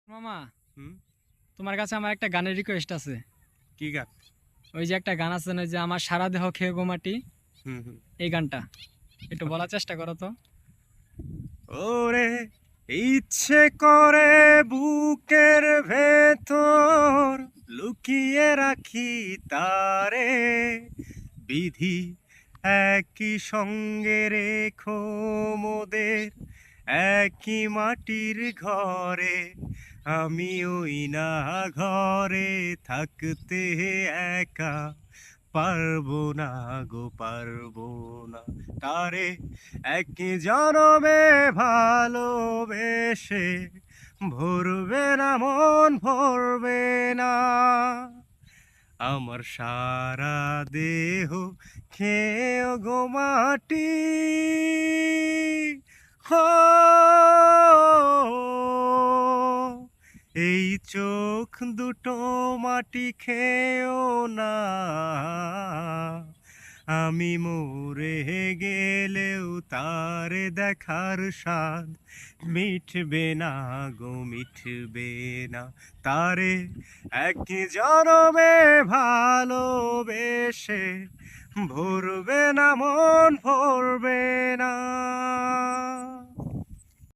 মামা, হুম। তোমার কাছে আমার একটা গানের রিকোয়েস্ট আছে। কি গান? ওই যে একটা গান আছে না, যে আমার সারা দেহ খেয়ে গো মাটি, হুম হুম। এই গানটা একটু ওকে। বলার চেষ্টা করো তো। ওরে, ইচ্ছে করে বুকের ভেতর লুকিয়ে রাখি তারে, বিধি একই সঙ্গে রেখো মোদের একই মাটির ঘরে। আমি ওই না ঘরে থাকতে একা পারবো না গো, পারবো না। তারে এক জনমে ভালোবেসে ভরবে না মন, ভরবে না। আমার সারা দেহ খেয়ে গো মাটি, হো এই চোখ দুটো মাটি খেয়েও না, আমি মরে গেলেও তারে দেখার স্বাদ মিটবে না গো, মিটবে না। তারে এক জনমে ভালোবেসে ভরবে না মন, ভরবে না।